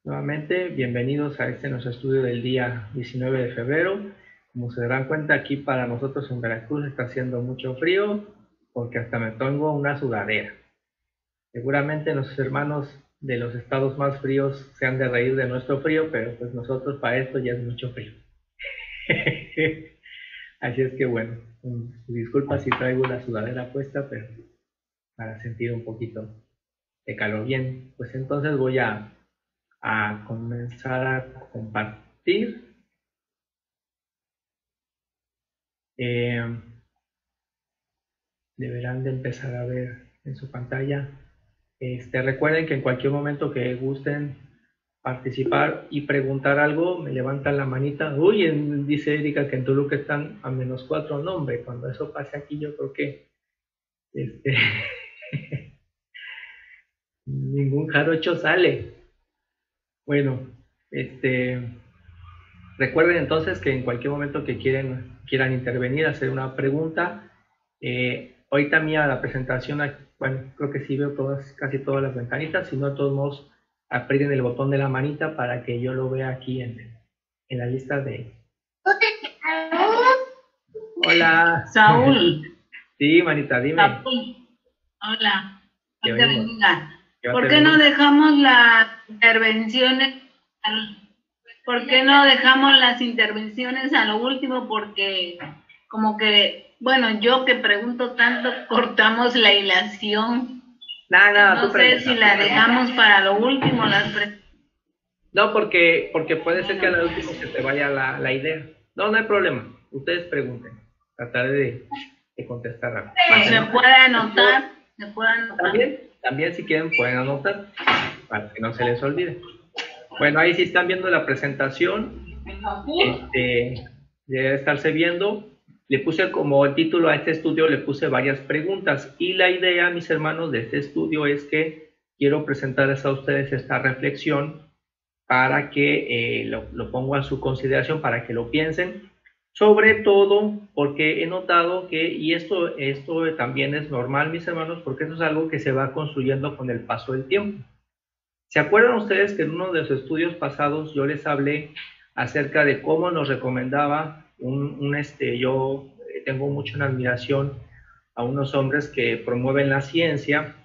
Nuevamente, bienvenidos a este nuestro estudio del día 19 de febrero. Como se darán cuenta, aquí para nosotros en Veracruz está haciendo mucho frío porque hasta me pongo una sudadera. Seguramente nuestros hermanos de los estados más fríos se han de reír de nuestro frío, pero pues nosotros para esto ya es mucho frío. Así es que bueno, disculpa si traigo la sudadera puesta, pero para sentir un poquito de calor. Bien, pues entonces voy a comenzar a compartir. Eh, Deberán de empezar a ver en su pantalla. Recuerden que en cualquier momento que gusten participar y preguntar algo, me levantan la manita. Uy, dice Erika que en Toluca están a -4. No, hombre, cuando eso pase aquí yo creo que este, ningún jarocho sale. Bueno, recuerden entonces que en cualquier momento que quieran intervenir, hacer una pregunta, ahorita mía la presentación, bueno, creo que sí veo casi todas las ventanitas, si no, de todos modos, aprieten el botón de la manita para que yo lo vea aquí en la lista de... Hola. Saúl. Sí, manita, dime. Saúl. Hola. Que Dios te venimos. bendiga. Que ¿Por te qué no bendiga. dejamos las intervenciones? ¿Por qué no dejamos las intervenciones a lo último? Porque como que, bueno, yo que pregunto tanto, cortamos la hilación. Nada, No tú sé pregunta. si la dejamos para lo último. No, porque puede ser que al último se te vaya la idea. No, no hay problema. Ustedes pregunten. Trataré de contestar rápido. Se puede anotar. Se puede anotar. También si quieren pueden anotar para que no se les olvide. Bueno, ahí sí están viendo la presentación. Debe estarse viendo. Le puse como el título a este estudio, le puse varias preguntas. Y la idea, mis hermanos, de este estudio es que quiero presentarles a ustedes esta reflexión para que lo pongo a su consideración, para que lo piensen, sobre todo porque he notado que, y esto también es normal, mis hermanos, porque eso es algo que se va construyendo con el paso del tiempo. ¿Se acuerdan ustedes que en uno de los estudios pasados yo les hablé acerca de cómo nos recomendaba yo tengo mucha admiración a unos hombres que promueven la ciencia,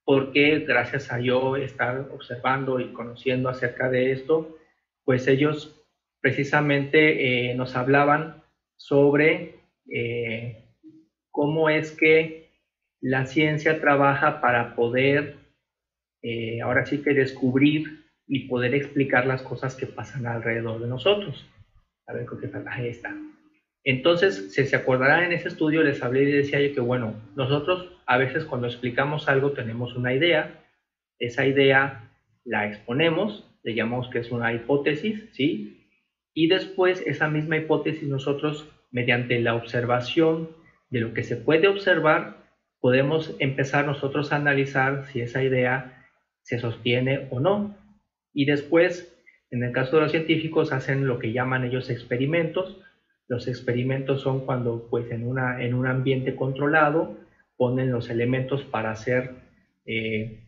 porque gracias a yo estar observando y conociendo acerca de esto, pues ellos precisamente nos hablaban sobre cómo es que la ciencia trabaja para poder, ahora sí que descubrir y poder explicar las cosas que pasan alrededor de nosotros. A ver, creo que ahí está. Entonces, si se acordarán en ese estudio, les hablé y decía yo que, bueno, nosotros a veces cuando explicamos algo tenemos una idea, esa idea la exponemos, le llamamos que es una hipótesis, ¿sí? Y después esa misma hipótesis nosotros, mediante la observación de lo que se puede observar, podemos empezar nosotros a analizar si esa idea se sostiene o no. Y después, en el caso de los científicos, hacen lo que llaman ellos experimentos. Los experimentos son cuando, pues, en un ambiente controlado, ponen los elementos para hacer,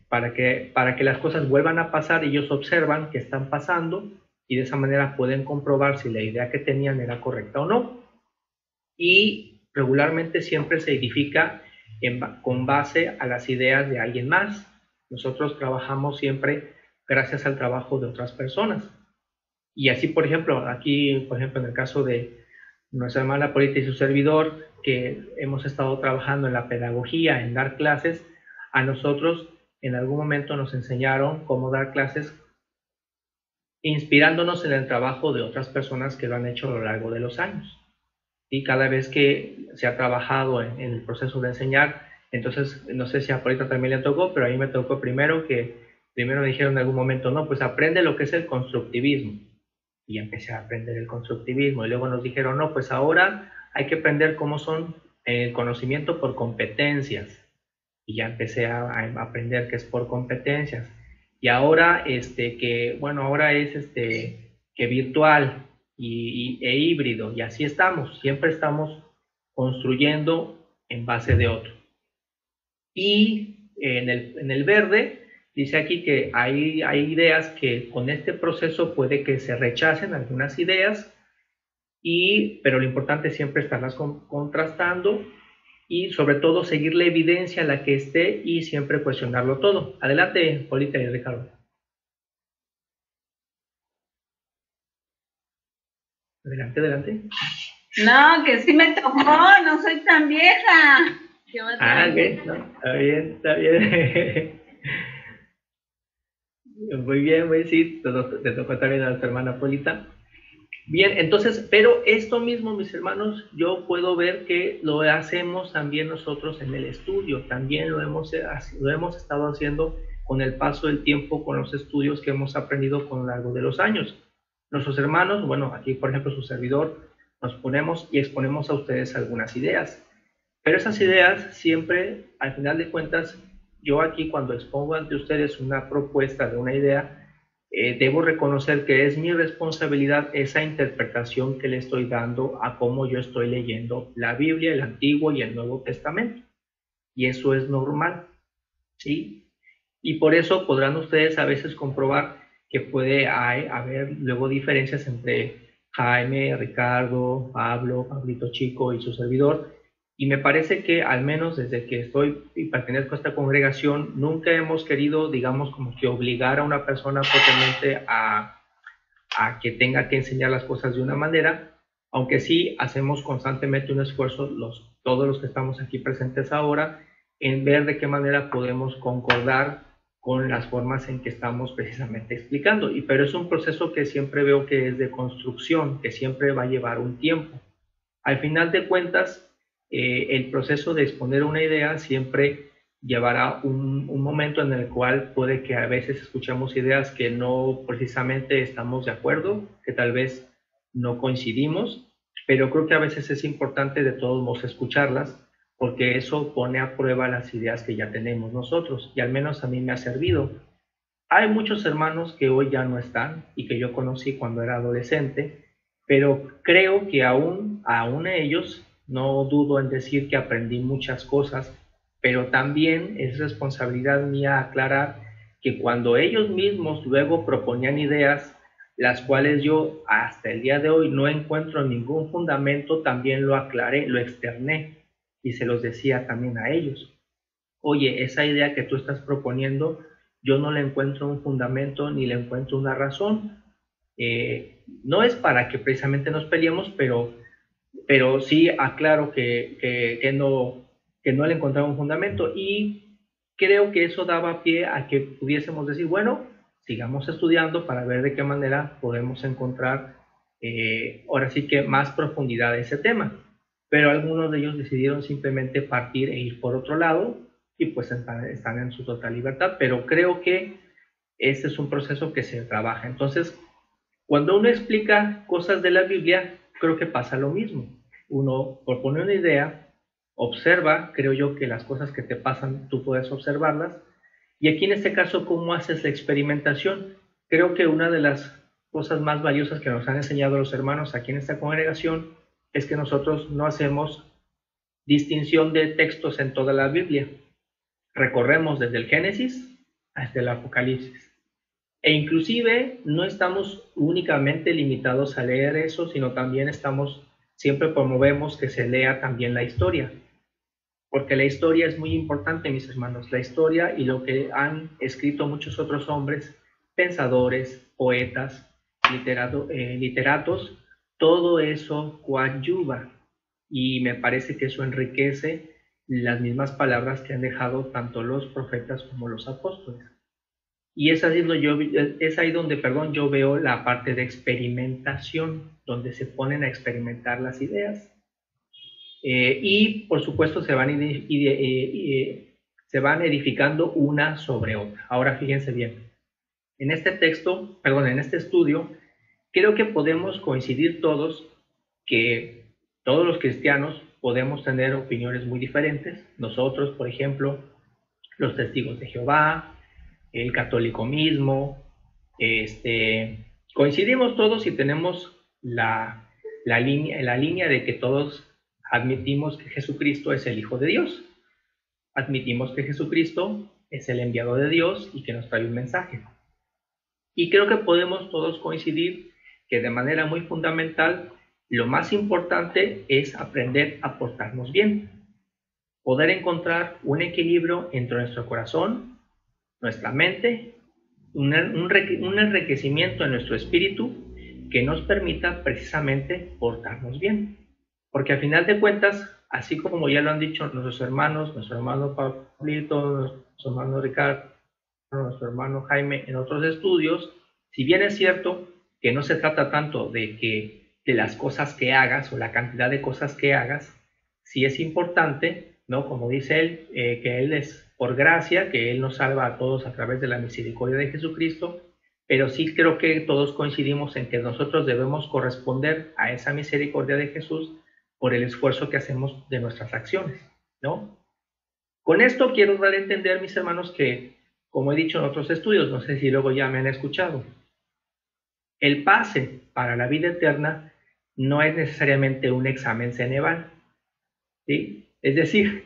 para que las cosas vuelvan a pasar, ellos observan que están pasando y de esa manera pueden comprobar si la idea que tenían era correcta o no. Y regularmente siempre se edifica con base a las ideas de alguien más. Nosotros trabajamos siempre gracias al trabajo de otras personas. Y así, por ejemplo, aquí, por ejemplo, en el caso de nuestra hermana Polita y su servidor, que hemos estado trabajando en la pedagogía, en dar clases, a nosotros en algún momento nos enseñaron cómo dar clases inspirándonos en el trabajo de otras personas que lo han hecho a lo largo de los años. Y cada vez que se ha trabajado en el proceso de enseñar, entonces, no sé si a Polita también le tocó, pero a mí me tocó primero me dijeron en algún momento, no, pues aprende lo que es el constructivismo. Y empecé a aprender el constructivismo. Y luego nos dijeron, no, pues ahora hay que aprender cómo son el conocimiento por competencias. Y ya empecé a aprender que es por competencias. Y ahora, ahora es que virtual e híbrido. Y así estamos. Siempre estamos construyendo en base de otro. Y en el verde Dice aquí que hay ideas que con este proceso puede que se rechacen algunas ideas, pero lo importante es siempre estarlas contrastando y sobre todo seguir la evidencia, la que esté, y siempre cuestionarlo todo. Adelante, Polita y Ricardo. Adelante, adelante. No, que sí me tocó, no soy tan vieja. Ok, no, está bien, está bien. Muy bien, muy sí, te tocó también a tu hermana Polita. Bien, entonces, pero esto mismo, mis hermanos, yo puedo ver que lo hacemos también nosotros en el estudio, también lo hemos estado haciendo con el paso del tiempo, con los estudios que hemos aprendido con lo largo de los años. Nuestros hermanos, bueno, aquí por ejemplo su servidor, nos ponemos y exponemos a ustedes algunas ideas, pero esas ideas siempre, al final de cuentas, yo aquí cuando expongo ante ustedes una propuesta de una idea, debo reconocer que es mi responsabilidad esa interpretación que le estoy dando a cómo yo estoy leyendo la Biblia, el Antiguo y el Nuevo Testamento. Y eso es normal, ¿sí? Y por eso podrán ustedes a veces comprobar que puede haber luego diferencias entre Jaime, Ricardo, Pablo, Pablito Chico y su servidor. Y me parece que al menos desde que estoy y pertenezco a esta congregación, nunca hemos querido, digamos, como que obligar a una persona potencialmente a que tenga que enseñar las cosas de una manera, aunque sí hacemos constantemente un esfuerzo, todos los que estamos aquí presentes ahora, en ver de qué manera podemos concordar con las formas en que estamos precisamente explicando. Pero es un proceso que siempre veo que es de construcción, que siempre va a llevar un tiempo. Al final de cuentas, el proceso de exponer una idea siempre llevará un momento en el cual puede que a veces escuchemos ideas que no precisamente estamos de acuerdo, que tal vez no coincidimos, pero creo que a veces es importante de todos modos escucharlas, porque eso pone a prueba las ideas que ya tenemos nosotros, y al menos a mí me ha servido. Hay muchos hermanos que hoy ya no están y que yo conocí cuando era adolescente, pero creo que aún ellos, no dudo en decir que aprendí muchas cosas, pero también es responsabilidad mía aclarar que cuando ellos mismos luego proponían ideas, las cuales yo hasta el día de hoy no encuentro ningún fundamento, también lo aclaré, lo externé y se los decía también a ellos. Oye, esa idea que tú estás proponiendo, yo no le encuentro un fundamento ni le encuentro una razón. No es para que precisamente nos peleemos, pero sí aclaro que no le encontraba un fundamento, y creo que eso daba pie a que pudiésemos decir, bueno, sigamos estudiando para ver de qué manera podemos encontrar ahora sí que más profundidad de ese tema. Pero algunos de ellos decidieron simplemente partir e ir por otro lado, y pues están en su total libertad, pero creo que este es un proceso que se trabaja. Entonces, cuando uno explica cosas de la Biblia, creo que pasa lo mismo. Uno propone una idea, observa, creo yo que las cosas que te pasan tú puedes observarlas, y aquí en este caso, ¿cómo haces la experimentación? Creo que una de las cosas más valiosas que nos han enseñado los hermanos aquí en esta congregación es que nosotros no hacemos distinción de textos en toda la Biblia. Recorremos desde el Génesis hasta el Apocalipsis. E inclusive no estamos únicamente limitados a leer eso, sino también siempre promovemos que se lea también la historia. Porque la historia es muy importante, mis hermanos. La historia y lo que han escrito muchos otros hombres, pensadores, poetas, literatos, todo eso coadyuva. Y me parece que eso enriquece las mismas palabras que han dejado tanto los profetas como los apóstoles. Y es ahí donde, perdón, yo veo la parte de experimentación, donde se ponen a experimentar las ideas. Y por supuesto se van edificando una sobre otra. Ahora fíjense bien, en este en este estudio, creo que podemos coincidir todos que todos los cristianos podemos tener opiniones muy diferentes. Nosotros, por ejemplo, los testigos de Jehová, el católico mismo, coincidimos todos y tenemos la línea de que todos admitimos que Jesucristo es el Hijo de Dios. Admitimos que Jesucristo es el enviado de Dios y que nos trae un mensaje. Y creo que podemos todos coincidir que de manera muy fundamental, lo más importante es aprender a portarnos bien, poder encontrar un equilibrio entre nuestro corazón, nuestra mente, un enriquecimiento en nuestro espíritu que nos permita precisamente portarnos bien. Porque al final de cuentas, así como ya lo han dicho nuestros hermanos, nuestro hermano Pablito, nuestro hermano Ricardo, nuestro hermano Jaime en otros estudios, si bien es cierto que no se trata tanto de las cosas que hagas o la cantidad de cosas que hagas, sí es importante, ¿no? Como dice él, que Él es por gracia, que Él nos salva a todos a través de la misericordia de Jesucristo, pero sí creo que todos coincidimos en que nosotros debemos corresponder a esa misericordia de Jesús por el esfuerzo que hacemos de nuestras acciones, ¿no? Con esto quiero dar a entender, mis hermanos, que, como he dicho en otros estudios, no sé si luego ya me han escuchado, el pase para la vida eterna no es necesariamente un examen Ceneval, ¿sí? Es decir,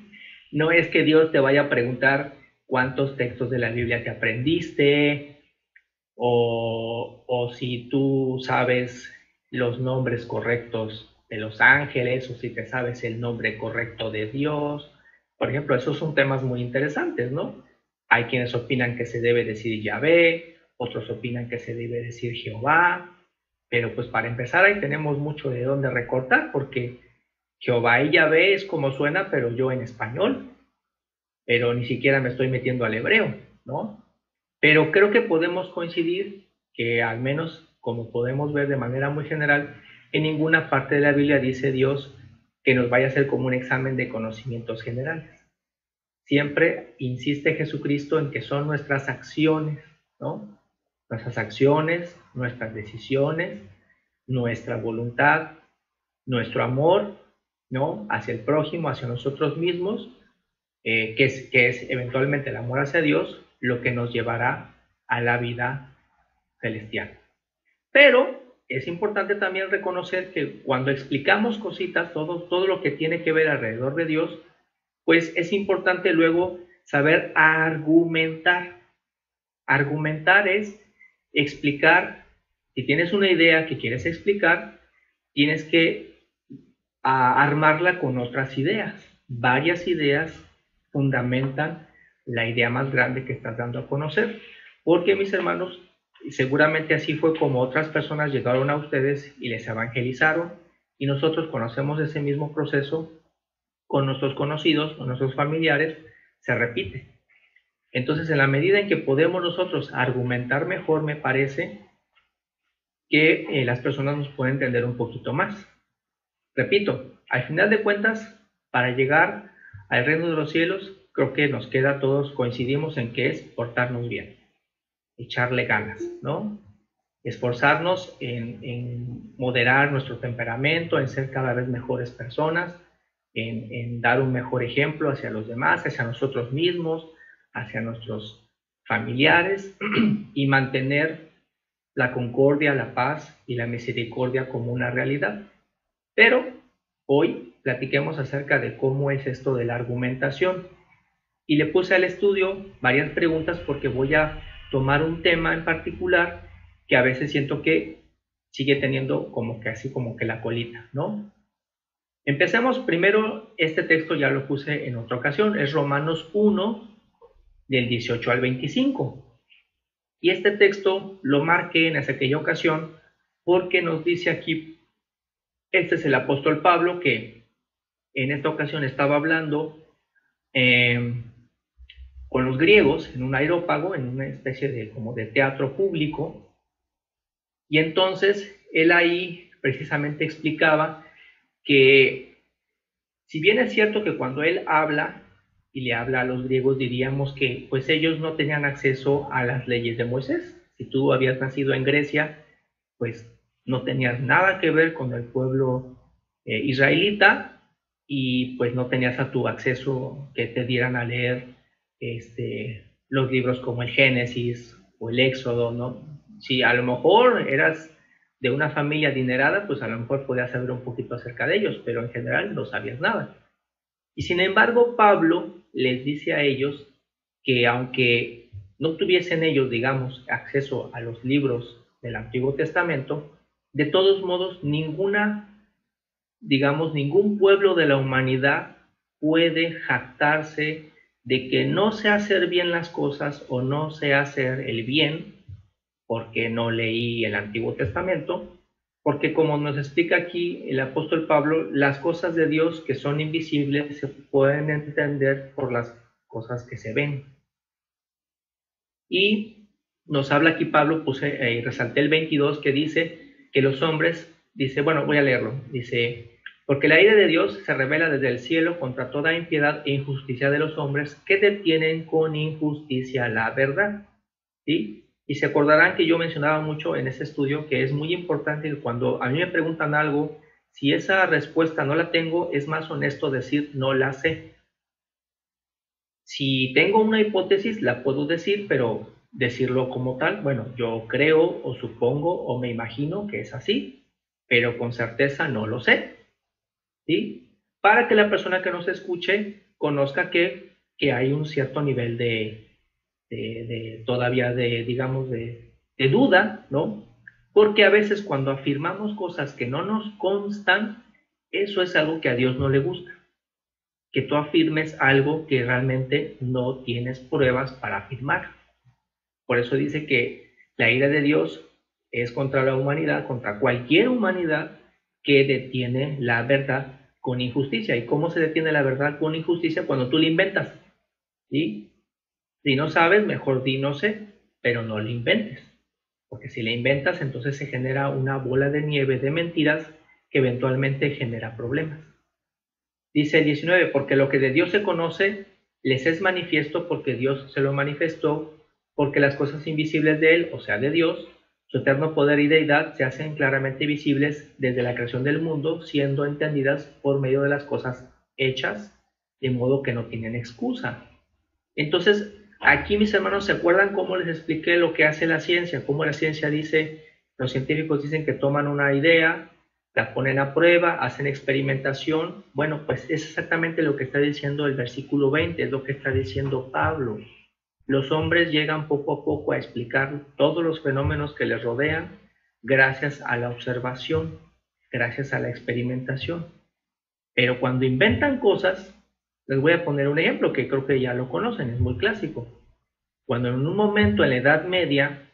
no es que Dios te vaya a preguntar cuántos textos de la Biblia te aprendiste, o si tú sabes los nombres correctos de los ángeles, o si te sabes el nombre correcto de Dios. Por ejemplo, esos son temas muy interesantes, ¿no? Hay quienes opinan que se debe decir Yahvé, otros opinan que se debe decir Jehová, pero pues para empezar ahí tenemos mucho de dónde recortar, porque Jehová y Yahvé es como suena, pero yo en español, pero ni siquiera me estoy metiendo al hebreo, ¿no? Pero creo que podemos coincidir que al menos, como podemos ver de manera muy general, en ninguna parte de la Biblia dice Dios que nos vaya a hacer como un examen de conocimientos generales. Siempre insiste Jesucristo en que son nuestras acciones, ¿no? Nuestras acciones, nuestras decisiones, nuestra voluntad, nuestro amor, ¿no? Hacia el prójimo, hacia nosotros mismos, que es eventualmente el amor hacia Dios, lo que nos llevará a la vida celestial. Pero es importante también reconocer que cuando explicamos cositas, todo lo que tiene que ver alrededor de Dios, pues es importante luego saber argumentar. Argumentar es explicar. Si tienes una idea que quieres explicar, tienes que armarla con otras ideas. Varias ideas fundamentan la idea más grande que estás dando a conocer. Porque, mis hermanos, seguramente así fue como otras personas llegaron a ustedes y les evangelizaron, y nosotros conocemos ese mismo proceso con nuestros conocidos, con nuestros familiares, se repite. Entonces, en la medida en que podemos nosotros argumentar mejor, me parece que las personas nos pueden entender un poquito más. Repito, al final de cuentas, para llegar al reino de los cielos, creo que nos queda a todos, coincidimos en que es portarnos bien, echarle ganas, ¿no? Esforzarnos en moderar nuestro temperamento, en ser cada vez mejores personas, en dar un mejor ejemplo hacia los demás, hacia nosotros mismos, hacia nuestros familiares, y mantener la concordia, la paz y la misericordia como una realidad. Pero hoy platiquemos acerca de cómo es esto de la argumentación. Y le puse al estudio varias preguntas porque voy a tomar un tema en particular que a veces siento que sigue teniendo como que así como que la colita, ¿no? Empecemos primero, este texto ya lo puse en otra ocasión, es Romanos 1, del 18 al 25. Y este texto lo marqué en aquella ocasión porque nos dice aquí, este es el apóstol Pablo que en esta ocasión estaba hablando con los griegos en un aerópago, en una especie de como de teatro público, y entonces él ahí precisamente explicaba que si bien es cierto que cuando él habla y le habla a los griegos, diríamos que pues ellos no tenían acceso a las leyes de Moisés. Si tú habías nacido en Grecia, pues no tenías nada que ver con el pueblo israelita, y pues no tenías a tu acceso que te dieran a leer los libros como el Génesis o el Éxodo, ¿no? Si a lo mejor eras de una familia adinerada, pues a lo mejor podías saber un poquito acerca de ellos, pero en general no sabías nada. Y sin embargo, Pablo les dice a ellos que aunque no tuviesen ellos, digamos, acceso a los libros del Antiguo Testamento, de todos modos, ningún pueblo de la humanidad puede jactarse de que no sé hacer bien las cosas o no sé hacer el bien porque no leí el Antiguo Testamento, porque como nos explica aquí el apóstol Pablo, las cosas de Dios que son invisibles se pueden entender por las cosas que se ven. Y nos habla aquí Pablo, resalté el 22, que dice que los hombres, dice, bueno, voy a leerlo, dice, porque la ira de Dios se revela desde el cielo contra toda impiedad e injusticia de los hombres que detienen con injusticia la verdad. ¿Sí? Y se acordarán que yo mencionaba mucho en ese estudio que es muy importante que cuando a mí me preguntan algo, si esa respuesta no la tengo, es más honesto decir no la sé. Si tengo una hipótesis, la puedo decir, pero decirlo como tal, bueno, yo creo o supongo o me imagino que es así, pero con certeza no lo sé. ¿Sí? Para que la persona que nos escuche conozca que hay un cierto nivel todavía digamos, de duda, ¿no? Porque a veces cuando afirmamos cosas que no nos constan, eso es algo que a Dios no le gusta. Que tú afirmes algo que realmente no tienes pruebas para afirmar. Por eso dice que la ira de Dios es contra la humanidad, contra cualquier humanidad que detiene la verdad con injusticia. ¿Y cómo se detiene la verdad con injusticia? Cuando tú la inventas. ¿Sí? Si no sabes, mejor di no sé, pero no la inventes. Porque si la inventas, entonces se genera una bola de nieve de mentiras que eventualmente genera problemas. Dice el 19, porque lo que de Dios se conoce les es manifiesto porque Dios se lo manifestó, porque las cosas invisibles de Él, o sea, de Dios, su eterno poder y deidad se hacen claramente visibles desde la creación del mundo, siendo entendidas por medio de las cosas hechas, de modo que no tienen excusa. Entonces, aquí mis hermanos, ¿se acuerdan cómo les expliqué lo que hace la ciencia? Cómo la ciencia dice, los científicos dicen que toman una idea, la ponen a prueba, hacen experimentación. Bueno, pues es exactamente lo que está diciendo el versículo 20, es lo que está diciendo Pablo. Los hombres llegan poco a poco a explicar todos los fenómenos que les rodean gracias a la observación, gracias a la experimentación. Pero cuando inventan cosas, les voy a poner un ejemplo que creo que ya lo conocen, es muy clásico. Cuando en un momento en la Edad Media,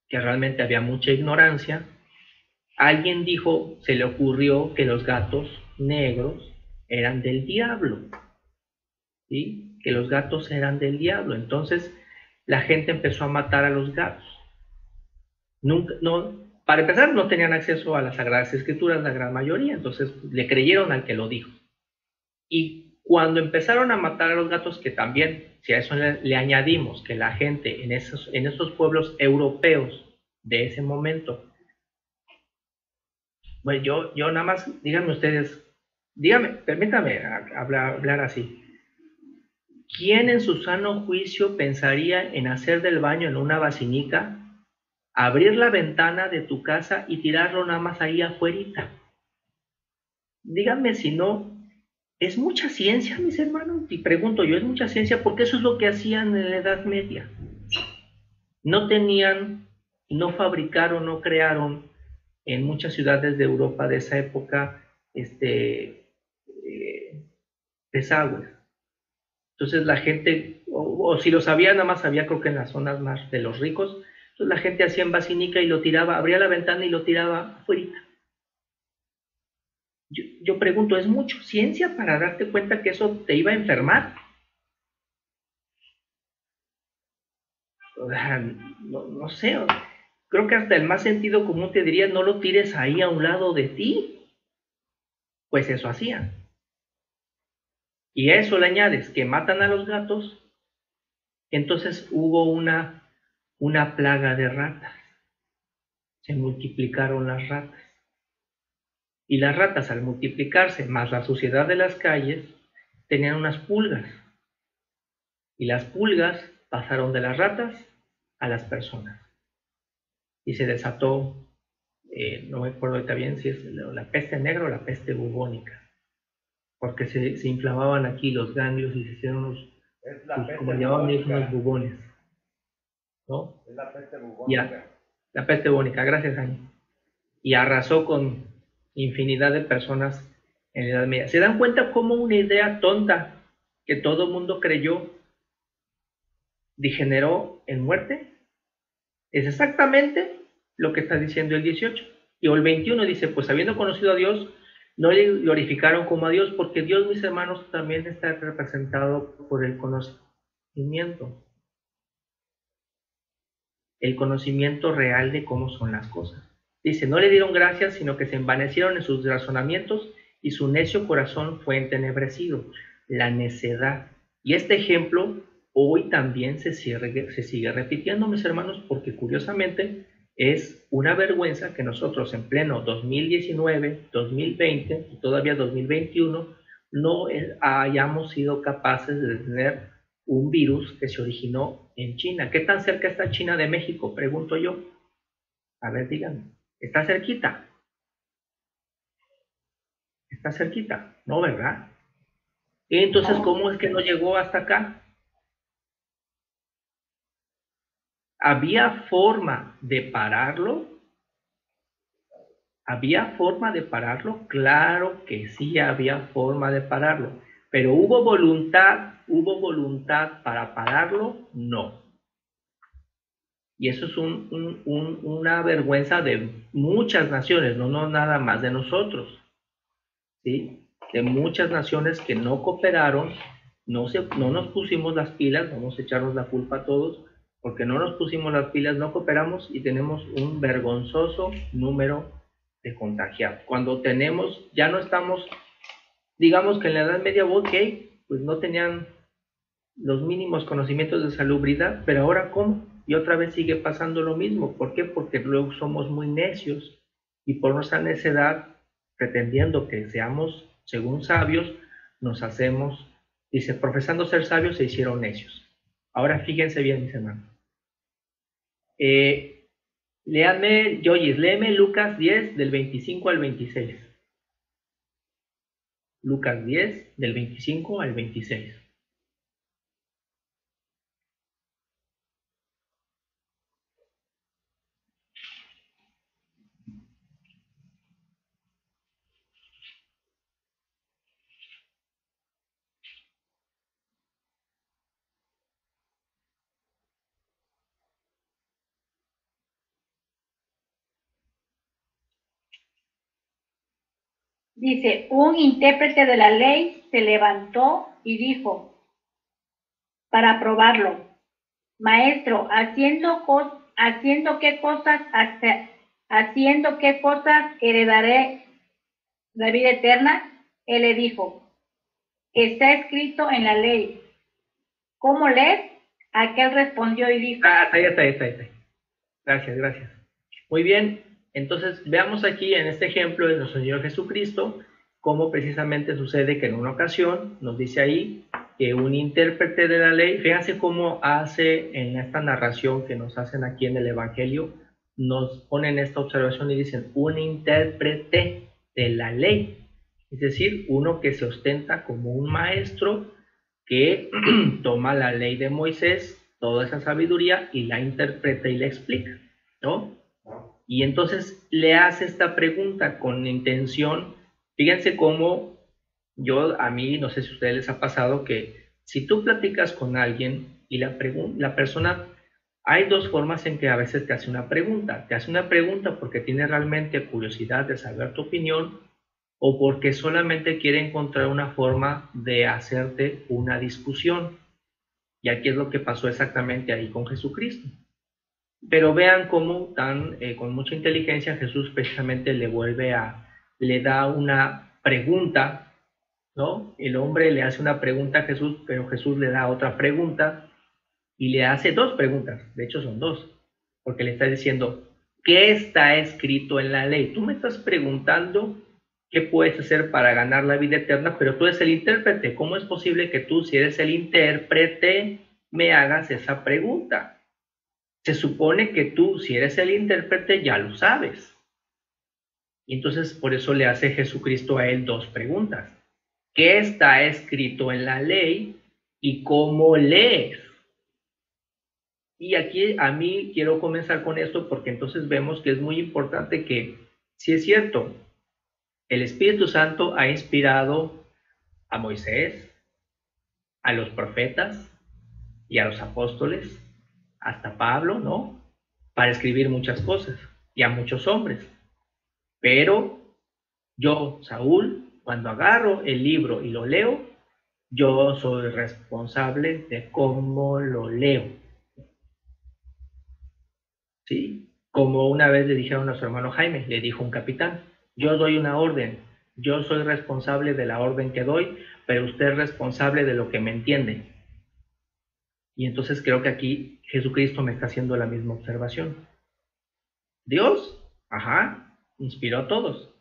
que realmente había mucha ignorancia, alguien dijo, se le ocurrió que los gatos negros eran del diablo, ¿sí? Que los gatos eran del diablo. Entonces la gente empezó a matar a los gatos. Nunca, no, para empezar, no tenían acceso a las Sagradas Escrituras la gran mayoría, entonces le creyeron al que lo dijo. Y cuando empezaron a matar a los gatos, que también, si a eso le añadimos que la gente en esos pueblos europeos de ese momento, bueno, yo nada más, díganme ustedes, permítame hablar así. ¿Quién en su sano juicio pensaría en hacer del baño en una basinica, abrir la ventana de tu casa y tirarlo nada más ahí afuera? Díganme si no. Es mucha ciencia, mis hermanos, y pregunto yo, es mucha ciencia porque eso es lo que hacían en la Edad Media. No tenían, no fabricaron, no crearon en muchas ciudades de Europa de esa época desagües. Entonces la gente, o si lo sabía, nada más sabía creo que en las zonas más de los ricos, entonces la gente hacía en basinica y lo tiraba, abría la ventana y lo tiraba afuera. Yo pregunto, ¿es mucho ciencia para darte cuenta que eso te iba a enfermar? O sea, no sé, creo que hasta el más sentido común te diría, no lo tires ahí a un lado de ti. Pues eso hacían. Y a eso le añades que matan a los gatos, entonces hubo una plaga de ratas. Se multiplicaron las ratas. Y las ratas, al multiplicarse, más la suciedad de las calles, tenían unas pulgas. Y las pulgas pasaron de las ratas a las personas. Y se desató, no me acuerdo ahorita bien si es la peste negra o la peste bubónica, porque se inflamaban aquí los ganglios y se hicieron Es la peste como llamaban ellos, bubónica. unos bubones, ¿no? Es la peste bubónica. La peste bubónica, gracias, Jaime. Y arrasó con infinidad de personas en la Edad Media. ¿Se dan cuenta cómo una idea tonta que todo el mundo creyó degeneró en muerte? Es exactamente lo que está diciendo el 18. Y el 21 dice, pues habiendo conocido a Dios, no le glorificaron como a Dios, porque Dios, mis hermanos, también está representado por el conocimiento. El conocimiento real de cómo son las cosas. Dice, no le dieron gracias, sino que se envanecieron en sus razonamientos y su necio corazón fue entenebrecido. La necedad. Y este ejemplo hoy también se sigue repitiendo, mis hermanos, porque curiosamente es una vergüenza que nosotros en pleno 2019, 2020 y todavía 2021 no hayamos sido capaces de detener un virus que se originó en China. ¿Qué tan cerca está China de México? Pregunto yo. A ver, díganme. ¿Está cerquita? ¿Está cerquita? No, ¿verdad? Y entonces, ¿cómo es que no llegó hasta acá? ¿Había forma de pararlo? ¿Había forma de pararlo? Claro que sí había forma de pararlo. Pero ¿hubo voluntad para pararlo? No. Y eso es una vergüenza de muchas naciones, no nada más de nosotros, ¿sí? De muchas naciones que no cooperaron, no nos pusimos las pilas, vamos a echarnos la culpa a todos, porque no nos pusimos las pilas, no cooperamos y tenemos un vergonzoso número de contagiados. Cuando ya no estamos, digamos que en la Edad Media, ok, pues no tenían los mínimos conocimientos de salubridad, pero ahora ¿cómo? Y otra vez sigue pasando lo mismo. ¿Por qué? Porque luego somos muy necios y por nuestra necedad, pretendiendo que seamos, según sabios, nos hacemos, dice, profesando ser sabios se hicieron necios. Ahora fíjense bien, mis hermanos. Léanme, Yoyis, léeme Lucas 10 del 25 al 26. Lucas 10 del 25 al 26. Dice, un intérprete de la ley se levantó y dijo, para probarlo, maestro, ¿haciendo qué cosas heredaré la vida eterna? Él le dijo, está escrito en la ley. ¿Cómo lees? Aquel respondió y dijo, Está ahí. Gracias. Muy bien, entonces veamos aquí en este ejemplo de nuestro Señor Jesucristo, cómo precisamente sucede que en una ocasión, nos dice ahí, que un intérprete de la ley, fíjense cómo hace en esta narración que nos hacen aquí en el Evangelio, nos ponen esta observación y dicen, un intérprete de la ley, es decir, uno que se ostenta como un maestro que toma la ley de Moisés, toda esa sabiduría, y la interpreta y la explica, ¿no? Y entonces le hace esta pregunta con intención. Fíjense cómo a mí, no sé si a ustedes les ha pasado que si tú platicas con alguien y la persona, hay dos formas en que a veces te hace una pregunta. Te hace una pregunta porque tiene realmente curiosidad de saber tu opinión o porque solamente quiere encontrar una forma de hacerte una discusión. Y aquí es lo que pasó exactamente ahí con Jesucristo. Pero vean cómo con mucha inteligencia Jesús precisamente le da una pregunta, ¿no? El hombre le hace una pregunta a Jesús, pero Jesús le da otra pregunta y le hace dos preguntas, de hecho son dos, porque le está diciendo, ¿qué está escrito en la ley? Tú me estás preguntando qué puedes hacer para ganar la vida eterna, pero tú eres el intérprete. ¿Cómo es posible que tú, si eres el intérprete, me hagas esa pregunta? Se supone que tú, si eres el intérprete, ya lo sabes. Y entonces por eso le hace Jesucristo a él dos preguntas. ¿Qué está escrito en la ley? y cómo lees. Y aquí a mí quiero comenzar con esto porque entonces vemos que es muy importante que, si es cierto, el Espíritu Santo ha inspirado a Moisés, a los profetas y a los apóstoles, hasta Pablo, ¿no? Para escribir muchas cosas y a muchos hombres. Pero yo, Saúl, cuando agarro el libro y lo leo, yo soy responsable de cómo lo leo. ¿Sí? Como una vez le dijeron a su hermano Jaime, le dijo un capitán, yo doy una orden, yo soy responsable de la orden que doy, pero usted es responsable de lo que me entiende. Y entonces creo que aquí Jesucristo me está haciendo la misma observación. Dios, ajá, inspiró a todos.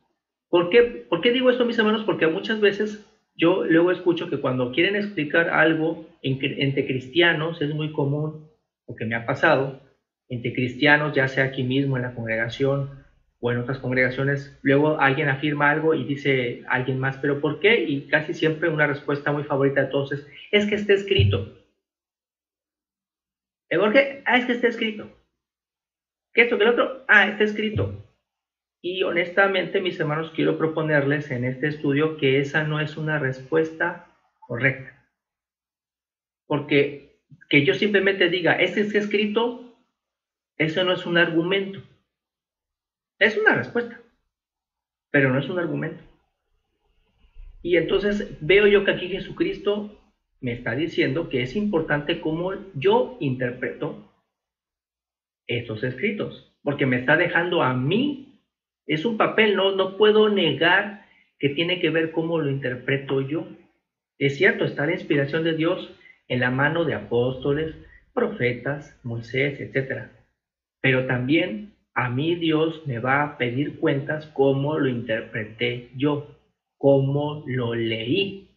¿Por qué digo esto, mis hermanos? Porque muchas veces yo luego escucho que cuando quieren explicar algo entre cristianos, es muy común, o que me ha pasado, entre cristianos, ya sea aquí mismo en la congregación o en otras congregaciones, luego alguien afirma algo y dice alguien más, ¿pero por qué? Y casi siempre una respuesta muy favorita de todos es que está escrito. ¿Por qué? Es que está escrito. ¿Qué esto, que el otro? Está escrito. Y honestamente, mis hermanos, quiero proponerles en este estudio que esa no es una respuesta correcta. Porque que yo simplemente diga, este está escrito, eso no es un argumento. Es una respuesta, pero no es un argumento. Y entonces veo yo que aquí Jesucristo me está diciendo que es importante cómo yo interpreto estos escritos, porque me está dejando a mí, es un papel, no puedo negar que tiene que ver cómo lo interpreto yo. Es cierto, está la inspiración de Dios en la mano de apóstoles, profetas, Moisés, etc. Pero también a mí Dios me va a pedir cuentas cómo lo interpreté yo, cómo lo leí,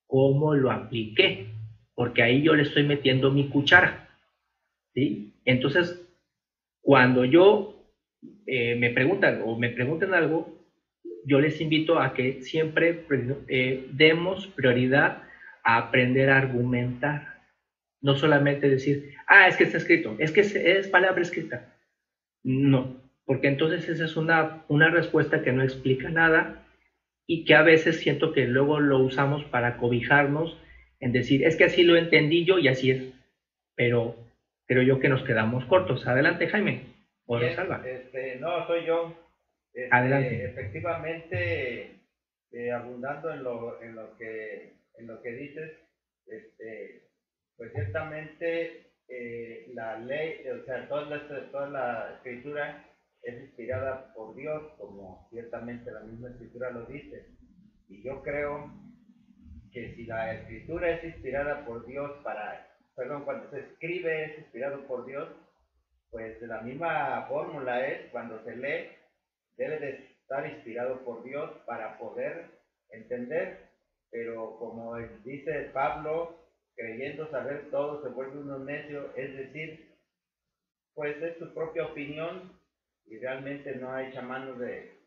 cómo lo apliqué, porque ahí yo le estoy metiendo mi cuchara, ¿sí? Entonces, cuando me preguntan o me pregunten algo, yo les invito a que siempre demos prioridad a aprender a argumentar. No solamente decir, es que está escrito, es que es palabra escrita. No, porque entonces esa es una respuesta que no explica nada y que a veces siento que luego lo usamos para cobijarnos en decir, es que así lo entendí yo y así es. Pero creo yo que nos quedamos cortos. Adelante, Jaime. O Rosalba. No, soy yo. Adelante. Efectivamente, abundando en lo que dices, pues ciertamente la ley, o sea, toda la escritura es inspirada por Dios, como ciertamente la misma escritura lo dice. Y yo creo que si la escritura es inspirada por Dios cuando se escribe es inspirado por Dios, pues la misma fórmula es cuando se lee, debe de estar inspirado por Dios para poder entender, pero como dice Pablo, creyendo saber todo se vuelve uno necio, es decir, pues es su propia opinión y realmente no hay mano de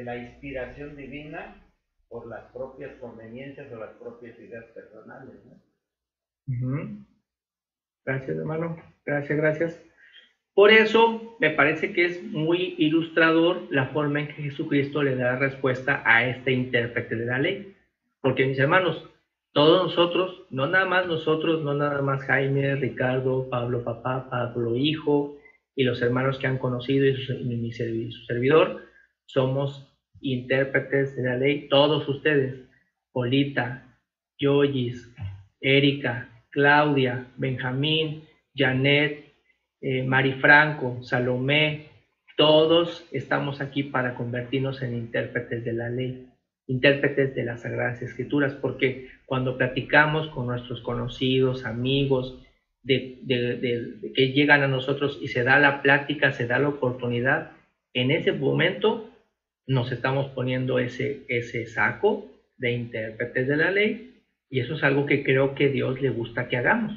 la inspiración divina por las propias conveniencias o las propias ideas personales, ¿no? Gracias, hermano. Gracias. Por eso me parece que es muy ilustrador la forma en que Jesucristo le da respuesta a este intérprete de la ley. Porque, mis hermanos, todos nosotros, no nada más Jaime, Ricardo, Pablo papá, Pablo hijo, y los hermanos que han conocido y su servidor, somos intérpretes de la ley, todos ustedes, Polita, Yoyis, Erika, Claudia, Benjamín, Janet, Mari Franco, Salomé, todos estamos aquí para convertirnos en intérpretes de la ley, intérpretes de las Sagradas Escrituras, porque cuando platicamos con nuestros conocidos, amigos, que llegan a nosotros y se da la plática, se da la oportunidad, en ese momento nos estamos poniendo ese saco de intérpretes de la ley, y eso es algo que creo que Dios le gusta que hagamos,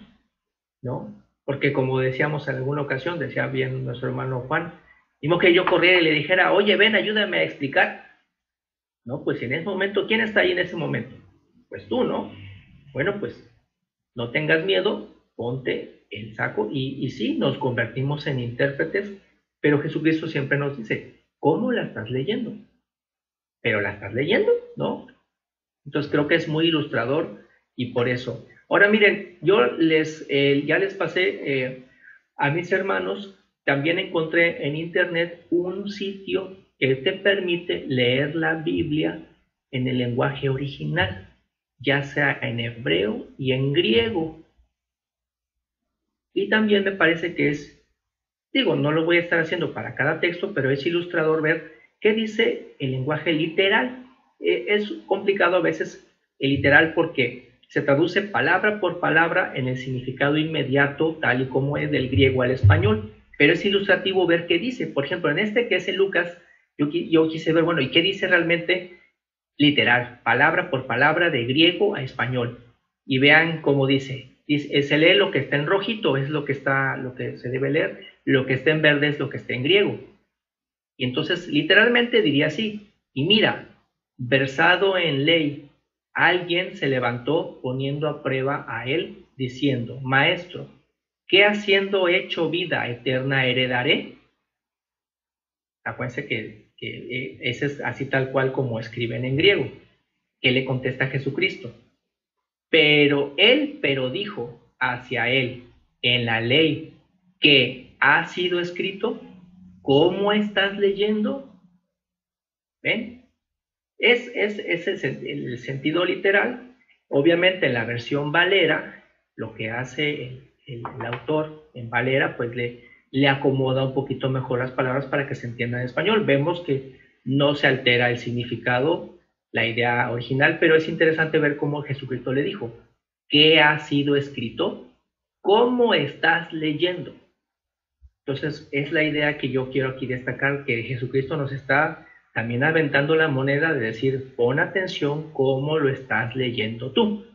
¿no? Porque como decíamos en alguna ocasión, decía bien nuestro hermano Juan, mismo que yo corriera y le dijera, oye, ven, ayúdame a explicar. No, pues en ese momento, ¿quién está ahí en ese momento? Pues tú, ¿no? Bueno, pues no tengas miedo, ponte el saco y sí, nos convertimos en intérpretes, pero Jesucristo siempre nos dice, ¿cómo la estás leyendo? Pero la estás leyendo, ¿no? Entonces creo que es muy ilustrador y por eso. Ahora miren, yo ya les pasé a mis hermanos, también encontré en internet un sitio que te permite leer la Biblia en el lenguaje original, ya sea en hebreo y en griego. Y también me parece que digo, no lo voy a estar haciendo para cada texto, pero es ilustrador ver qué dice el lenguaje literal. Es complicado a veces el literal porque se traduce palabra por palabra en el significado inmediato, tal y como es del griego al español, pero es ilustrativo ver qué dice. Por ejemplo, en este que es en Lucas, yo quise ver, bueno, ¿y qué dice realmente literal? Palabra por palabra de griego a español. Y vean cómo dice. Se lee lo que está en rojito, es lo que se debe leer, lo que está en verde es lo que está en griego. Y entonces literalmente diría así, y mira, versado en ley, alguien se levantó poniendo a prueba a él, diciendo, Maestro, ¿qué haciendo hecho vida eterna heredaré? Acuérdense que ese es así tal cual como escriben en griego, que le contesta Jesucristo. Pero dijo hacia él, en la ley que ha sido escrito, ¿cómo estás leyendo? ¿Ven? Es el sentido literal. Obviamente en la versión Valera, lo que hace el autor en Valera, pues le acomoda un poquito mejor las palabras para que se entienda en español. Vemos que no se altera el significado, la idea original, pero es interesante ver cómo Jesucristo le dijo, ¿qué ha sido escrito? ¿Cómo estás leyendo? Entonces es la idea que yo quiero aquí destacar, que Jesucristo nos está también aventando la moneda de decir, pon atención cómo lo estás leyendo tú,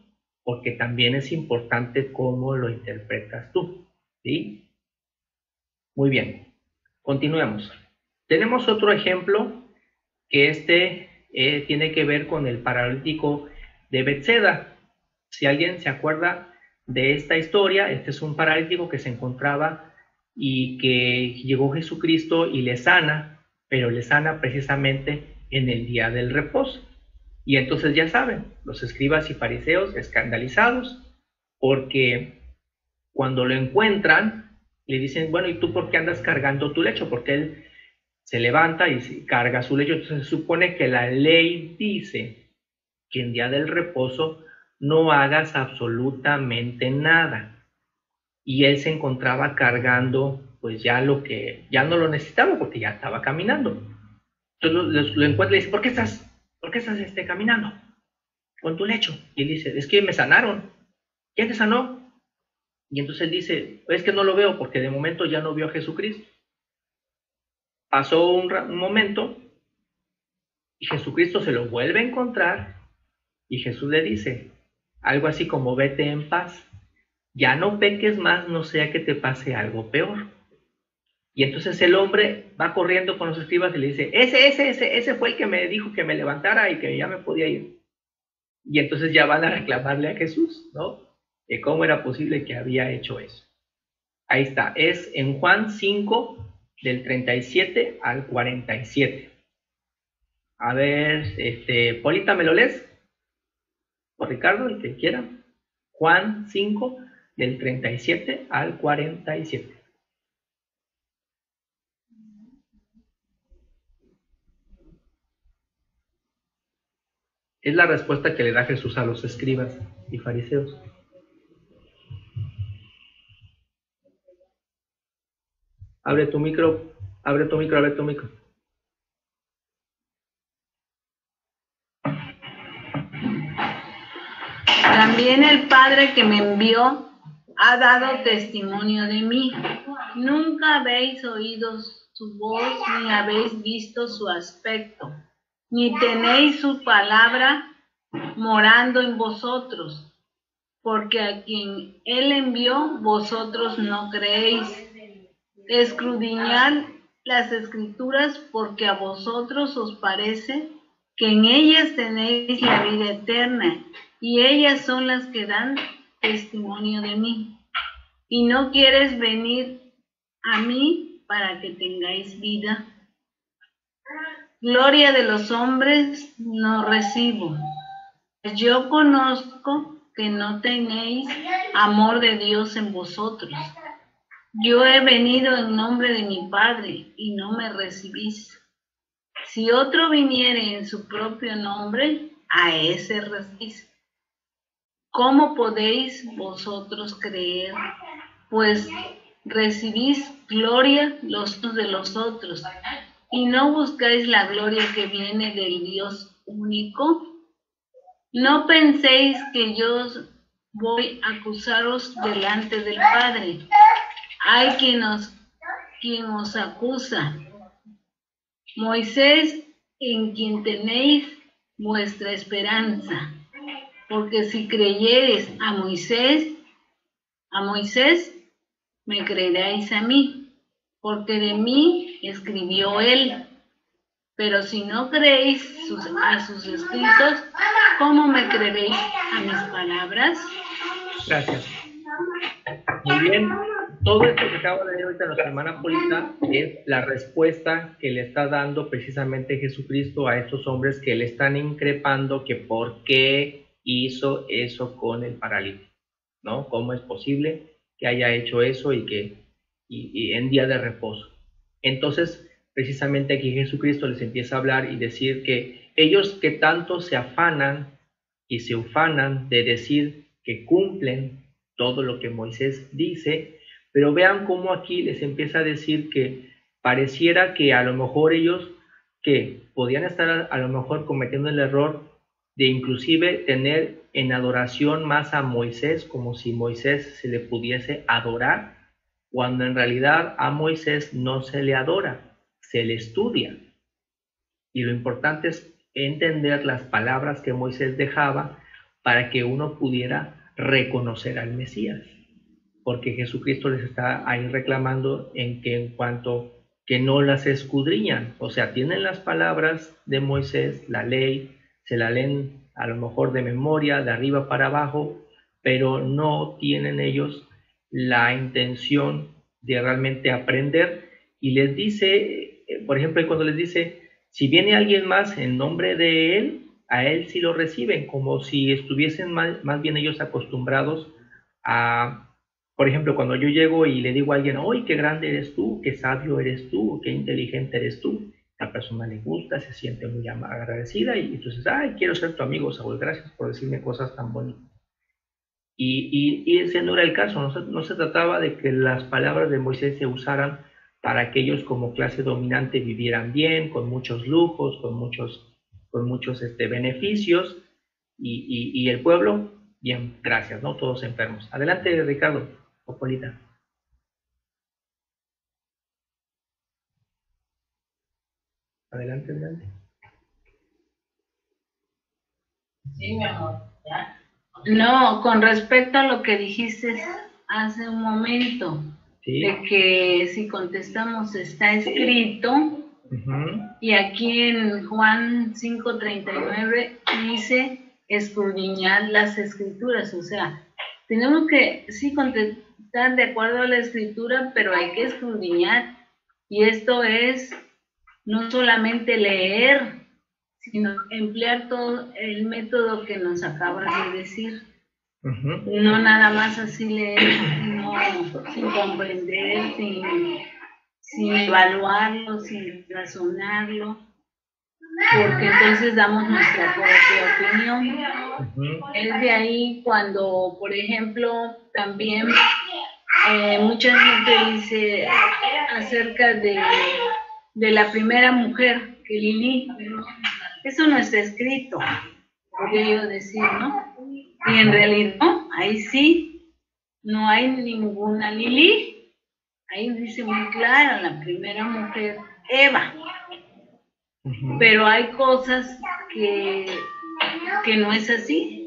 porque también es importante cómo lo interpretas tú, ¿sí? Muy bien, continuemos. Tenemos otro ejemplo que tiene que ver con el paralítico de Betseda. Si alguien se acuerda de esta historia, este es un paralítico que se encontraba y que llegó Jesucristo y le sana, pero le sana precisamente en el día del reposo. Y entonces ya saben, los escribas y fariseos escandalizados, porque cuando lo encuentran, le dicen, bueno, ¿y tú por qué andas cargando tu lecho? Porque él se levanta y carga su lecho. Entonces se supone que la ley dice que en día del reposo no hagas absolutamente nada. Y él se encontraba cargando pues ya lo que ya no lo necesitaba porque ya estaba caminando. Entonces lo encuentra y le dice, ¿por qué estás caminando con tu lecho? Y él dice, es que me sanaron. ¿Quién te sanó? Y entonces él dice, es que no lo veo porque de momento ya no vio a Jesucristo. Pasó un momento y Jesucristo se lo vuelve a encontrar y Jesús le dice algo así como, vete en paz, ya no peques más, no sea que te pase algo peor. Y entonces el hombre va corriendo con los escribas y le dice, ese fue el que me dijo que me levantara y que ya me podía ir. Y entonces ya van a reclamarle a Jesús, ¿no? Que cómo era posible que había hecho eso. Ahí está, es en Juan 5, del 37 al 47. A ver, Polita, ¿me lo lees? O Ricardo, el que quiera. Juan 5, del 37 al 47. Es la respuesta que le da Jesús a los escribas y fariseos. Abre tu micro. También el Padre que me envió ha dado testimonio de mí. Nunca habéis oído su voz, ni habéis visto su aspecto, ni tenéis su palabra morando en vosotros, porque a quien él envió, vosotros no creéis. Escudriñad las Escrituras, porque a vosotros os parece que en ellas tenéis la vida eterna, y ellas son las que dan testimonio de mí, y no quieres venir a mí para que tengáis vida. Gloria de los hombres no recibo, pues yo conozco que no tenéis amor de Dios en vosotros. Yo he venido en nombre de mi Padre y no me recibís. Si otro viniere en su propio nombre, a ese recibís. ¿Cómo podéis vosotros creer? Pues recibís gloria los unos de los otros, y no buscáis la gloria que viene del Dios único. No penséis que yo voy a acusaros delante del Padre. Hay quien os acusa, Moisés, en quien tenéis vuestra esperanza. Porque si creyereis a Moisés, me creeréis a mí, porque de mí escribió él. Pero si no creéis a sus escritos, ¿cómo me creeréis a mis palabras? Gracias. Muy bien. Todo esto que acaba de leer ahorita nuestra hermana Polita es la respuesta que le está dando precisamente Jesucristo a estos hombres que le están increpando que por qué hizo eso con el paralítico, ¿no? ¿Cómo es posible que haya hecho eso y en día de reposo? Entonces, precisamente aquí Jesucristo les empieza a hablar y decir que ellos que tanto se afanan y se ufanan de decir que cumplen todo lo que Moisés dice, pero vean cómo aquí les empieza a decir que pareciera que a lo mejor ellos que podían estar a lo mejor cometiendo el error de inclusive tener en adoración más a Moisés, como si Moisés se le pudiese adorar, cuando en realidad a Moisés no se le adora, se le estudia. Y lo importante es entender las palabras que Moisés dejaba para que uno pudiera reconocer al Mesías. Porque Jesucristo les está ahí reclamando en cuanto que no las escudriñan, o sea, tienen las palabras de Moisés, la ley, se la leen a lo mejor de memoria, de arriba para abajo, pero no tienen ellos la intención de realmente aprender. Y les dice, por ejemplo, cuando les dice, si viene alguien más en nombre de él, a él sí lo reciben, como si estuviesen más bien ellos acostumbrados a... Por ejemplo, cuando yo llego y le digo a alguien, ¡ay, qué grande eres tú! ¡Qué sabio eres tú! ¡Qué inteligente eres tú! La persona le gusta, se siente muy agradecida y entonces, ¡ay, quiero ser tu amigo, Saúl! Gracias por decirme cosas tan bonitas. Y ese no era el caso, no se trataba de que las palabras de Moisés se usaran para que ellos como clase dominante vivieran bien, con muchos lujos, con muchos beneficios, y el pueblo, bien, gracias, ¿no? Todos enfermos. Adelante, Ricardo. Polita. Adelante. Sí, mi amor, ¿ya? No, con respecto a lo que dijiste hace un momento, ¿sí? De que si contestamos está escrito, y aquí en Juan 5:39 dice escudriñar las escrituras, o sea, tenemos que sí contestar de acuerdo a la escritura, pero hay que escudriñar, y esto es no solamente leer, sino emplear todo el método que nos acabas de decir. No nada más así leer, sino sin comprender, sin evaluarlo, sin razonarlo, porque entonces damos nuestra propia opinión. Es de ahí cuando, por ejemplo, también mucha gente dice acerca de la primera mujer, que Lili, eso no está escrito, podría yo decir, ¿no? Y en realidad, no, ahí sí, no hay ninguna Lili, ahí dice muy claro, la primera mujer, Eva. Pero hay cosas que no es así,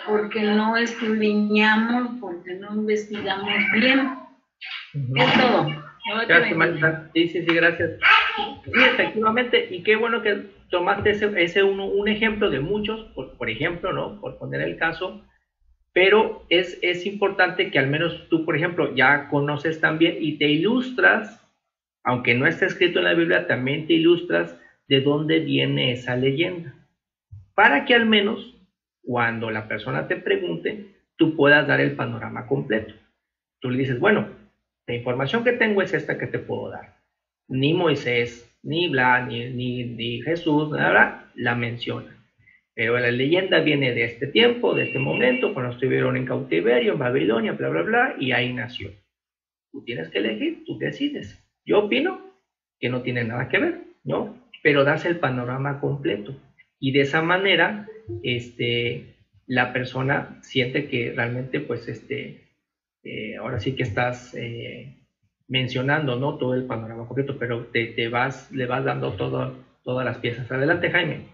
porque no escudriñamos, porque no investigamos bien. Es todo. Gracias, Marta. Sí, gracias. Sí, efectivamente, y qué bueno que tomaste ese un ejemplo de muchos, por ejemplo, ¿no? Por poner el caso, pero es importante que al menos tú, por ejemplo, ya conoces también y te ilustras, aunque no está escrito en la Biblia, también te ilustras de dónde viene esa leyenda, para que al menos cuando la persona te pregunte, tú puedas dar el panorama completo. Tú le dices, bueno, la información que tengo es esta que te puedo dar. Ni Moisés, ni Blas, ni Jesús, nada, la menciona. Pero la leyenda viene de este tiempo, de este momento, cuando estuvieron en cautiverio, en Babilonia, bla, bla, bla, y ahí nació. Tú tienes que elegir, tú decides. Yo opino que no tiene nada que ver, ¿no? Pero das el panorama completo. Y de esa manera, la persona siente que realmente, pues, ahora sí que estás mencionando, ¿no? Todo el panorama completo, pero le vas dando todas las piezas. Adelante, Jaime.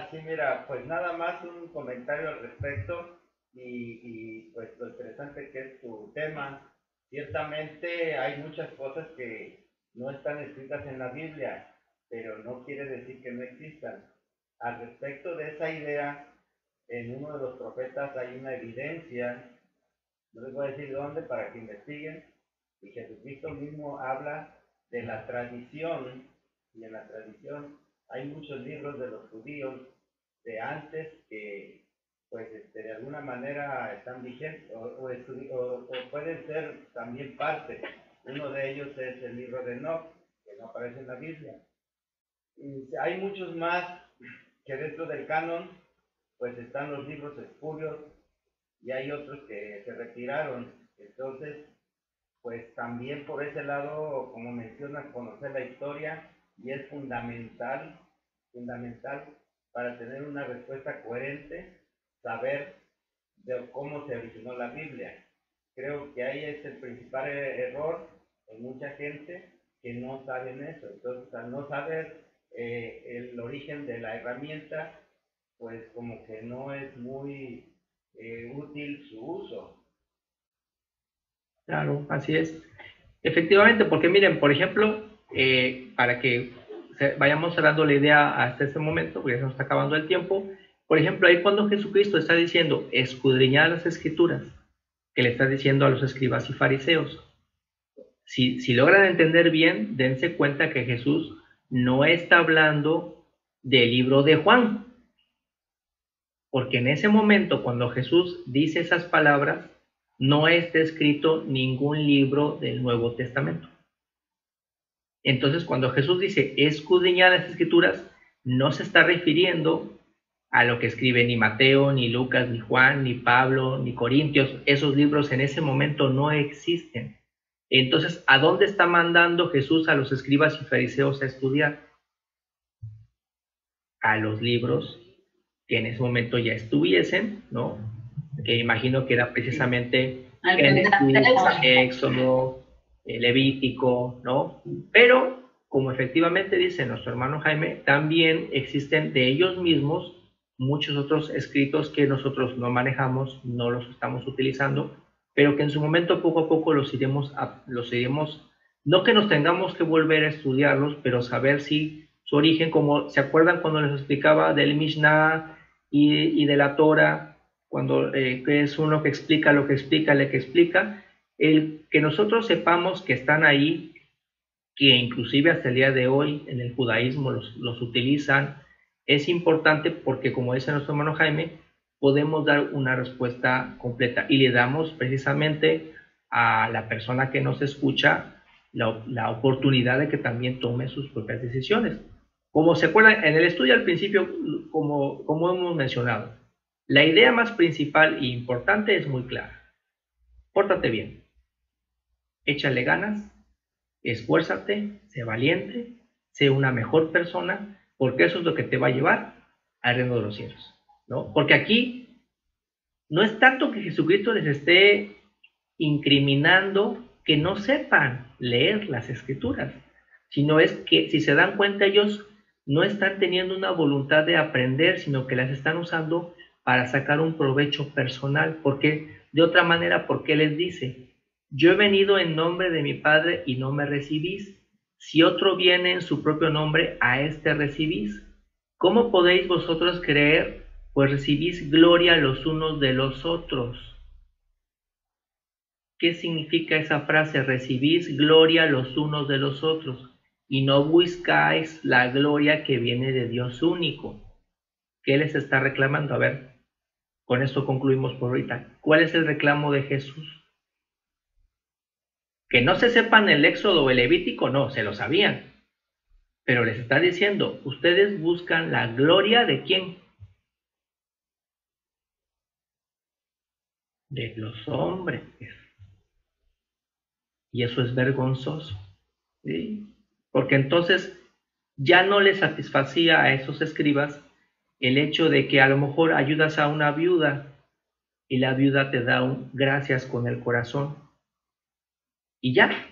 Sí, mira, pues nada más un comentario al respecto y pues lo interesante que es tu tema. Ciertamente hay muchas cosas que no están escritas en la Biblia, pero no quiere decir que no existan. Al respecto de esa idea, en uno de los profetas hay una evidencia, no les voy a decir dónde para que investiguen, y Jesucristo mismo habla de la tradición, y en la tradición hay muchos libros de los judíos de antes que pues de alguna manera están vigentes o pueden ser también parte. Uno de ellos es el libro de Enoch, que no aparece en la Biblia. Y hay muchos más que dentro del canon pues están los libros espurios y hay otros que se retiraron. Entonces, pues también por ese lado, como mencionas, conocer la historia y es fundamental para tener una respuesta coherente, saber de cómo se originó la Biblia. Creo que ahí es el principal error en mucha gente que no saben eso. Entonces, al no saber el origen de la herramienta, pues como que no es muy útil su uso. Claro, así es. Efectivamente, porque miren, por ejemplo, para que vayamos cerrando la idea hasta este momento, porque ya se nos está acabando el tiempo, por ejemplo, ahí cuando Jesucristo está diciendo escudriñar las escrituras, que le está diciendo a los escribas y fariseos, si logran entender bien, dense cuenta que Jesús no está hablando del libro de Juan, porque en ese momento, cuando Jesús dice esas palabras, no está escrito ningún libro del Nuevo Testamento. Entonces, cuando Jesús dice escudriñar las escrituras, no se está refiriendo a lo que escribe ni Mateo, ni Lucas, ni Juan, ni Pablo, ni Corintios. Esos libros en ese momento no existen. Entonces, ¿a dónde está mandando Jesús a los escribas y fariseos a estudiar? A los libros que en ese momento ya estuviesen, ¿no? Que imagino que era precisamente Génesis, Éxodo, Levítico, ¿no? Pero, como efectivamente dice nuestro hermano Jaime, también existen de ellos mismos muchos otros escritos que nosotros no manejamos, no los estamos utilizando, pero que en su momento poco a poco los iremos, no que nos tengamos que volver a estudiarlos, pero saber si su origen, como se acuerdan cuando les explicaba del Mishnah y de la Torah, cuando que es uno que explica lo que explica, el que explica, el que nosotros sepamos que están ahí, que inclusive hasta el día de hoy en el judaísmo los utilizan, es importante porque, como dice nuestro hermano Jaime, podemos dar una respuesta completa y le damos precisamente a la persona que nos escucha la oportunidad de que también tome sus propias decisiones. Como se acuerdan, en el estudio al principio, como hemos mencionado, la idea más principal e importante es muy clara. Pórtate bien, échale ganas, esfuérzate, sé valiente, sé una mejor persona, porque eso es lo que te va a llevar al reino de los cielos, ¿no? Porque aquí no es tanto que Jesucristo les esté incriminando que no sepan leer las escrituras, sino es que, si se dan cuenta, ellos no están teniendo una voluntad de aprender, sino que las están usando para sacar un provecho personal. Porque de otra manera, ¿por qué les dice? Yo he venido en nombre de mi Padre y no me recibís. Si otro viene en su propio nombre, a este recibís. ¿Cómo podéis vosotros creer pues recibís gloria los unos de los otros. ¿Qué significa esa frase? Recibís gloria los unos de los otros y no buscáis la gloria que viene de Dios único. ¿Qué les está reclamando? A ver, con esto concluimos por ahorita. ¿Cuál es el reclamo de Jesús? Que no se sepan el Éxodo o el Levítico, no, se lo sabían. Pero les está diciendo, ustedes buscan la gloria ¿de quién? De los hombres. Y eso es vergonzoso, ¿sí? Porque entonces ya no les satisfacía a esos escribas el hecho de que a lo mejor ayudas a una viuda y la viuda te da un gracias con el corazón. Y ya.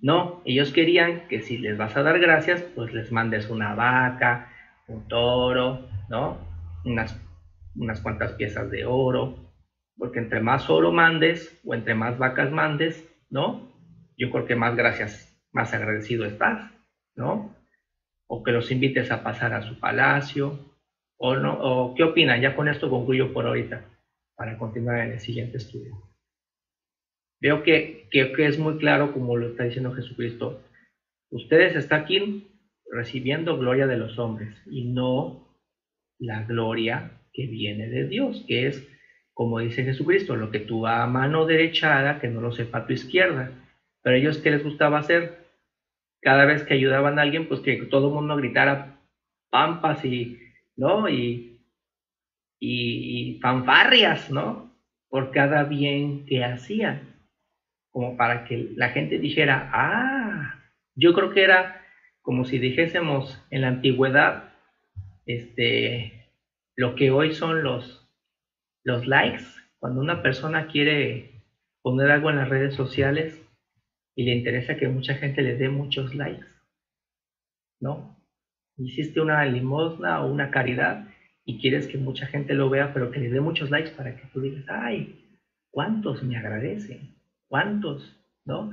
No, ellos querían que si les vas a dar gracias, pues les mandes una vaca, un toro, ¿no? Unas cuantas piezas de oro, porque entre más oro mandes o entre más vacas mandes, ¿no? Yo creo que más gracias, más agradecido estás, ¿no? O que los invites a pasar a su palacio, o no, o ¿qué opinan? Ya con esto concluyo por ahorita, para continuar en el siguiente estudio. Veo que es muy claro como lo está diciendo Jesucristo. Ustedes están aquí recibiendo gloria de los hombres y no la gloria que viene de Dios, que es, como dice Jesucristo, lo que tu mano derecha haga, que no lo sepa tu izquierda. Pero ellos, ¿qué les gustaba hacer? Cada vez que ayudaban a alguien, pues que todo el mundo gritara pampas y, ¿no? Y fanfarrias, ¿no? Por cada bien que hacían. Como para que la gente dijera, yo creo que era como si dijésemos en la antigüedad, lo que hoy son los likes, cuando una persona quiere poner algo en las redes sociales y le interesa que mucha gente le dé muchos likes, ¿no? Hiciste una limosna o una caridad y quieres que mucha gente lo vea, pero que le dé muchos likes para que tú digas, ay, ¿cuántos me agradecen? ¿Cuántos? ¿No?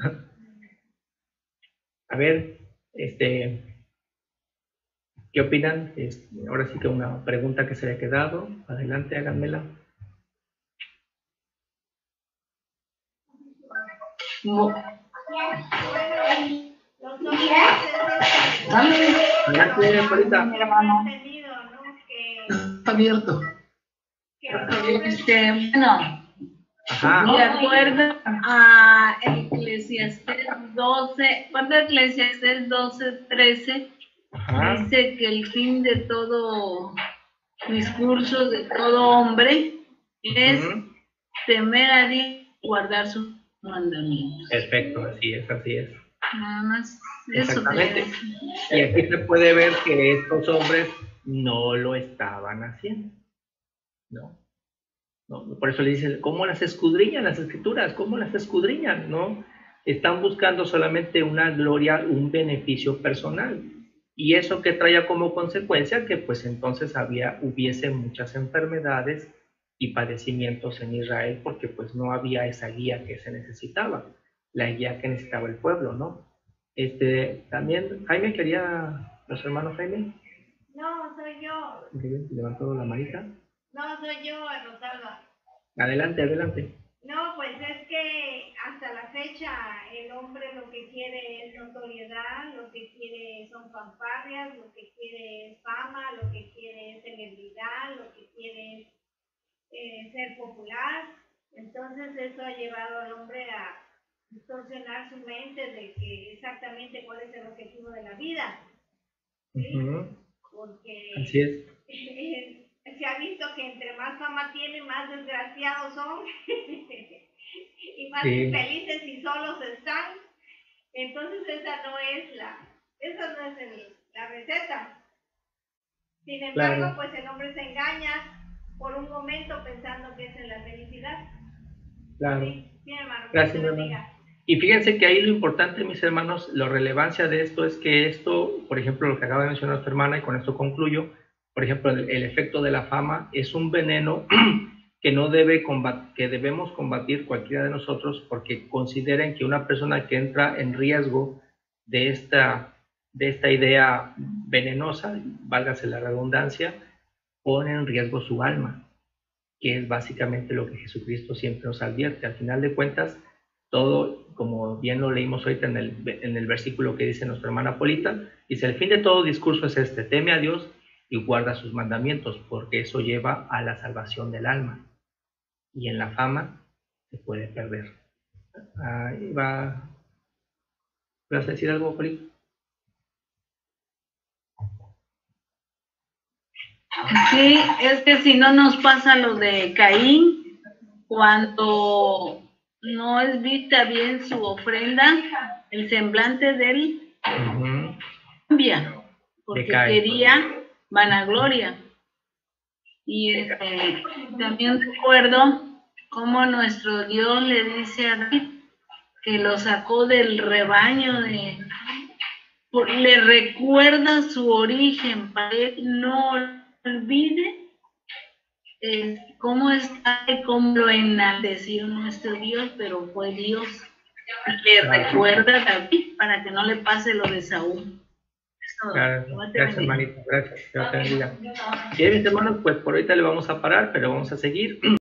A ver, ¿qué opinan? Ahora sí que una pregunta que se le ha quedado. Adelante, háganmela. Adelante, Polita. Abierto. Bueno, Ajá. de acuerdo a Eclesiastés 12, cuando Eclesiastés 12:13 Ajá. dice que el fin de todo discurso de todo hombre es temer a Dios y guardar sus mandamientos. Perfecto, así es, así es. Nada más eso. Exactamente. Y aquí se puede ver que estos hombres no lo estaban haciendo, ¿no? Por eso le dicen, ¿cómo las escudriñan las escrituras? ¿Cómo las escudriñan? ¿No? Están buscando solamente una gloria, un beneficio personal. Y eso que traía como consecuencia que pues entonces hubiese muchas enfermedades y padecimientos en Israel porque pues no había esa guía que se necesitaba, la guía que necesitaba el pueblo, ¿no? También, Jaime, ¿los hermanos Jaime? No, soy yo. Levantó la manita. No, soy yo, Rosalba. Adelante, adelante. No, pues es que hasta la fecha el hombre lo que quiere es notoriedad, lo que quiere son fanfarrias, lo que quiere es fama, lo que quiere es celebridad, lo que quiere es ser popular. Entonces eso ha llevado al hombre a distorsionar su mente de que exactamente cuál es el objetivo de la vida. ¿Sí? Porque así es. Se ha visto que entre más fama tiene, más desgraciados son y más infelices y solos están. Entonces esa no es la receta. Sin embargo, pues el hombre se engaña por un momento pensando que es en la felicidad. Claro. Sí, hermano. Gracias, hermano. Y fíjense que ahí lo importante, mis hermanos, la relevancia de esto es que esto, por ejemplo, lo que acaba de mencionar tu hermana, y con esto concluyo, por ejemplo, el efecto de la fama es un veneno que que debemos combatir cualquiera de nosotros, porque consideren que una persona que entra en riesgo de esta idea venenosa, válgase la redundancia, pone en riesgo su alma, que es básicamente lo que Jesucristo siempre nos advierte. Al final de cuentas, todo, como bien lo leímos ahorita en el versículo que dice nuestra hermana Polita, dice: el fin de todo discurso es este: teme a Dios y guarda sus mandamientos, porque eso lleva a la salvación del alma. Y en la fama se puede perder. Ahí va. ¿Vas a decir algo, Polita? Sí, es que si no nos pasa lo de Caín, cuando no es vista bien su ofrenda, el semblante de él cambia, porque quería vanagloria. Y también recuerdo cómo nuestro Dios le dice a David que lo sacó del rebaño, le recuerda su origen para que no olvide cómo está y cómo lo enalteció nuestro Dios, pero fue Dios. Le recuerda a David para que no le pase lo de Saúl. Gracias, hermanito, gracias. Dios te bendiga. Bien, mis hermanos, pues por ahorita le vamos a parar, pero vamos a seguir.